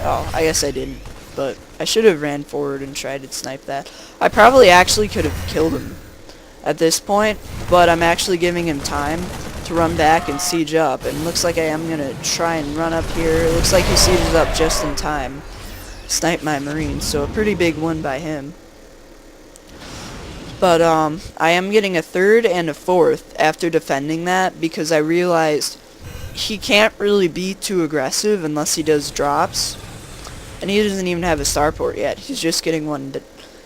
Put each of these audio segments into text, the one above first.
Oh, I guess I didn't. But I should have ran forward and tried to snipe that. I probably actually could have killed him at this point, but I'm actually giving him time to run back and siege up. And looks like I am going to try and run up here. It looks like he sieges up just in time. Snipe my Marines, so a pretty big win by him. But I am getting a third and a fourth after defending that because I realized he can't really be too aggressive unless he does drops. And he doesn't even have a starport yet. He's just getting one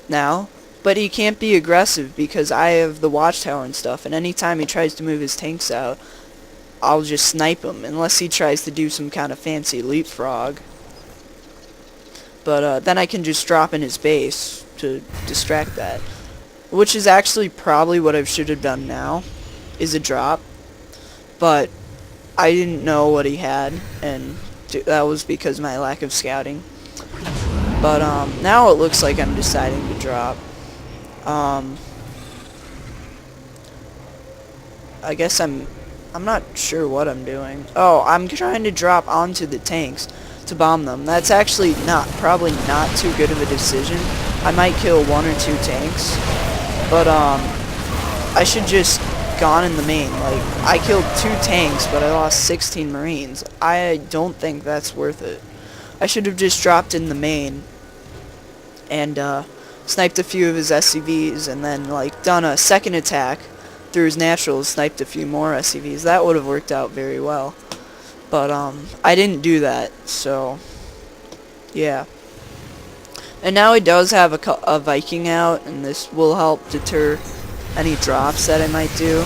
now. But he can't be aggressive because I have the watchtower and stuff. And anytime he tries to move his tanks out, I'll just snipe him. Unless he tries to do some kind of fancy leapfrog. But then I can just drop in his base to distract that. Which is actually probably what I should have done now. Is a drop. But I didn't know what he had. And that was because of my lack of scouting. But now it looks like I'm deciding to drop. I guess I'm not sure what I'm doing. Oh, I'm trying to drop onto the tanks to bomb them. That's actually probably not too good of a decision. I might kill 1 or 2 tanks. But I should just gone in the main. Like, I killed 2 tanks, but I lost 16 Marines. I don't think that's worth it. I should have just dropped in the main and sniped a few of his SCVs and then like done a second attack through his naturals, sniped a few more SCVs. That would have worked out very well. But I didn't do that, so yeah. And now he does have a Viking out, and this will help deter any drops that I might do.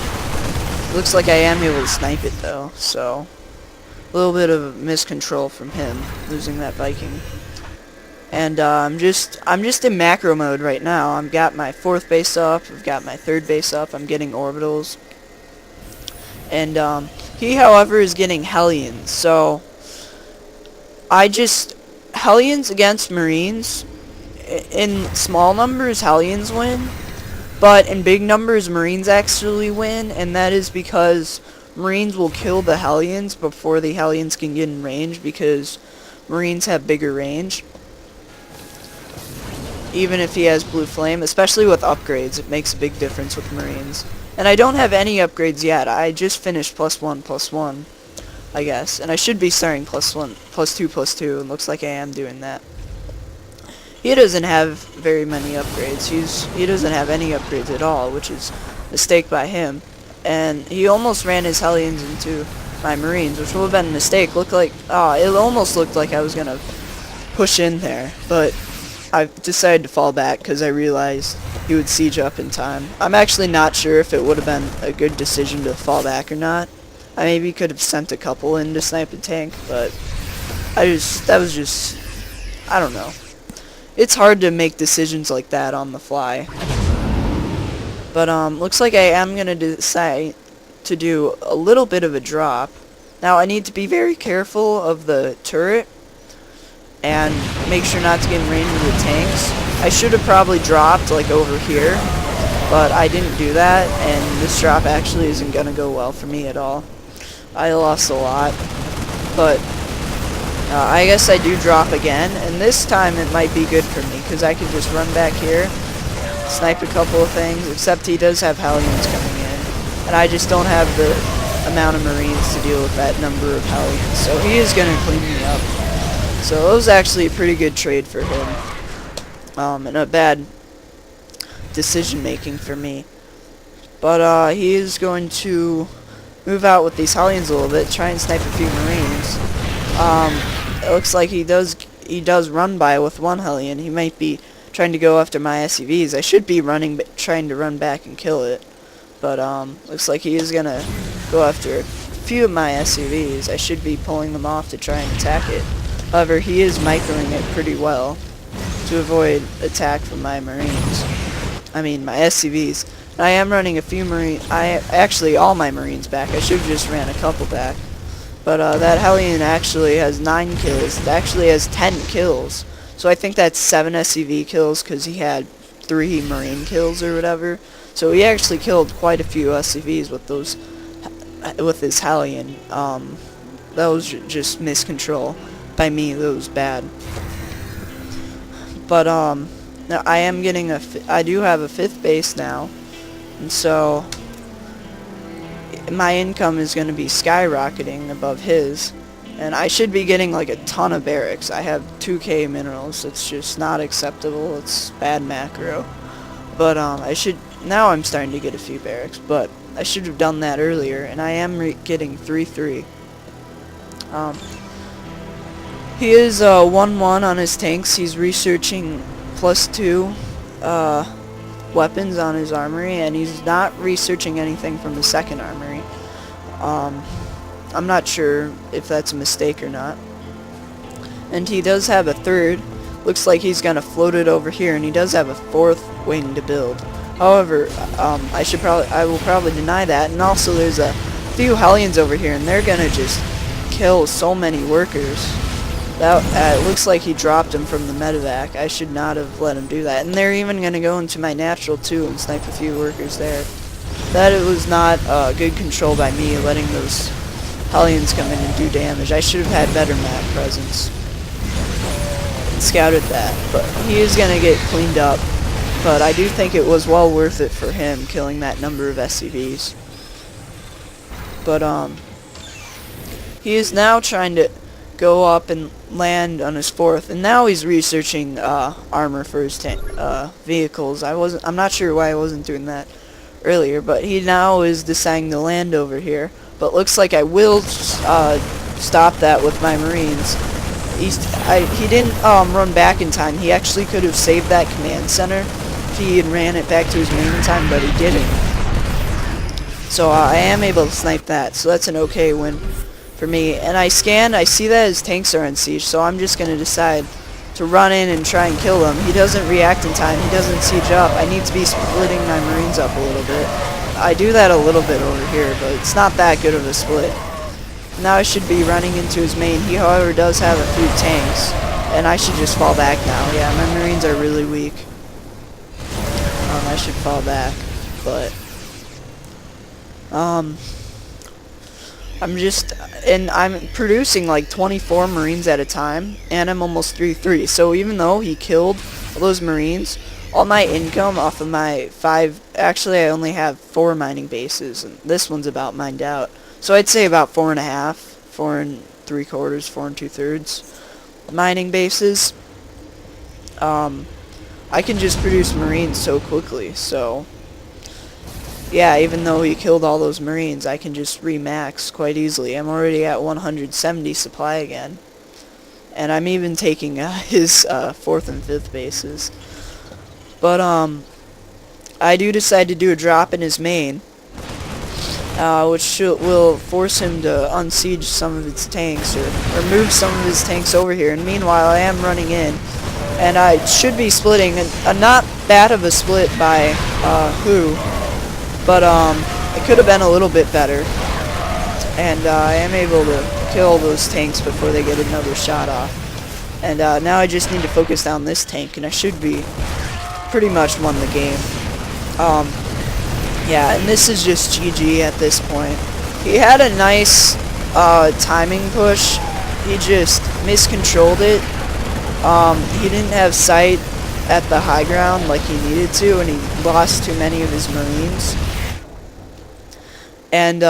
Looks like I am able to snipe it though, so a little bit of miscontrol from him losing that Viking. And I'm just in macro mode right now. I've got my 4th base up, I've got my 3rd base up, I'm getting orbitals. And he, however, is getting Hellions. So Hellions against Marines, in small numbers Hellions win, but in big numbers Marines actually win, and that is because Marines will kill the Hellions before the Hellions can get in range, because Marines have bigger range. Even if he has Blue Flame, especially with upgrades, it makes a big difference with Marines. And I don't have any upgrades yet. I just finished +1/+1, I guess. And I should be starting +1, +2/+2, and looks like I am doing that. He doesn't have very many upgrades. He doesn't have any upgrades at all, which is a mistake by him. And he almost ran his Hellions into my Marines, which would have been a mistake. It almost looked like I was going to push in there, but I decided to fall back because I realized he would siege up in time. I'm actually not sure if it would have been a good decision to fall back or not. I maybe could have sent a couple in to snipe a tank, but I don't know. It's hard to make decisions like that on the fly. But looks like I am going to decide to do a little bit of a drop. Now I need to be very careful of the turret and make sure not to get in range of the tanks. I should have probably dropped like over here, but I didn't do that, and this drop actually isn't going to go well for me at all. I lost a lot, but I guess I do drop again, and this time it might be good for me because I can just run back here, snipe a couple of things, except he does have Hellions coming in, and I just don't have the amount of Marines to deal with that number of Hellions, so he is going to clean me up. So it was actually a pretty good trade for him, and a bad decision making for me. But he is going to move out with these Hellions a little bit, try and snipe a few Marines. It looks like he does run by with 1 Hellion. He might be trying to go after my SCVs. I should be trying to run back and kill it, but looks like he is gonna go after a few of my SCVs. I should be pulling them off to try and attack it. However, he is microing it pretty well to avoid attack from my Marines. I mean, my SCVs. And I am running a few actually all my Marines back. I should have just ran a couple back. But that Hellion actually has 9 kills. It actually has 10 kills. So I think that's 7 SCV kills because he had 3 Marine kills or whatever. So he actually killed quite a few SCVs with his Hellion. That was just miscontrol. by me, that was bad. But now I am getting I do have a 5th base now, and so my income is going to be skyrocketing above his, and I should be getting like a ton of barracks. I have 2k minerals. It's just not acceptable. It's bad macro. But now I'm starting to get a few barracks, but I should have done that earlier, and I am getting 3-3. He is 1-1 on his tanks. He's researching +2 weapons on his armory, and he's not researching anything from the 2nd armory. I'm not sure if that's a mistake or not. And he does have a 3rd. Looks like he's gonna float it over here, and he does have a 4th wing to build. However, I will probably deny that. And also, there's a few Hellions over here, and they're gonna just kill so many workers. That it looks like he dropped him from the medevac. I should not have let him do that. And they're even gonna go into my natural too and snipe a few workers there. That it was not good control by me, letting those Hellions come in and do damage. I should have had better map presence and scouted that. But he is gonna get cleaned up. But I do think it was well worth it for him killing that number of SCVs. But he is now trying to go up and land on his 4th, and now he's researching armor for his vehicles. I'm not sure why I wasn't doing that earlier, but he now is deciding to land over here. But looks like I will stop that with my Marines. He didn't run back in time. He actually could have saved that command center if he had ran it back to his main in time, but he didn't. So I am able to snipe that, so that's an okay win for me. And I see that his tanks are on siege, so I'm just going to decide to run in and try and kill him. He doesn't react in time. He doesn't siege up. I need to be splitting my Marines up a little bit. I do that a little bit over here, but it's not that good of a split. Now I should be running into his main. He, however, does have a few tanks, and I should just fall back now. Yeah, my Marines are really weak. I should fall back, but I'm producing like 24 Marines at a time, and I'm almost 3-3. So even though he killed all those Marines, all my income off of my 5, actually I only have 4 mining bases, and this one's about mined out. So I'd say about 4.5, 4 3/4, 4 2/3 mining bases. I can just produce Marines so quickly, so yeah, even though he killed all those Marines, I can just remax quite easily. I'm already at 170 supply again. And I'm even taking his 4th and 5th bases. But I do decide to do a drop in his main, which will force him to unsiege some of its tanks, or move some of his tanks over here. And meanwhile, I am running in, and I should be splitting, not bad of a split by Who, but it could have been a little bit better. And I am able to kill those tanks before they get another shot off. And now I just need to focus down this tank, and I should be pretty much won the game. Yeah, and this is just GG at this point. He had a nice timing push. He just miscontrolled it. He didn't have sight at the high ground like he needed to, and he lost too many of his Marines. And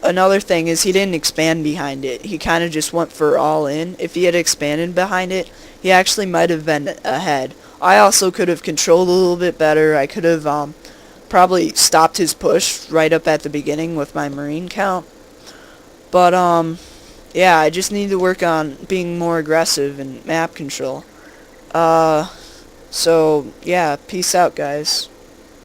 another thing is he didn't expand behind it. He kind of just went for all in. If he had expanded behind it, he actually might have been ahead. I also could have controlled a little bit better. I could have probably stopped his push right up at the beginning with my Marine count. But yeah, I just need to work on being more aggressive and map control. So yeah, peace out, guys.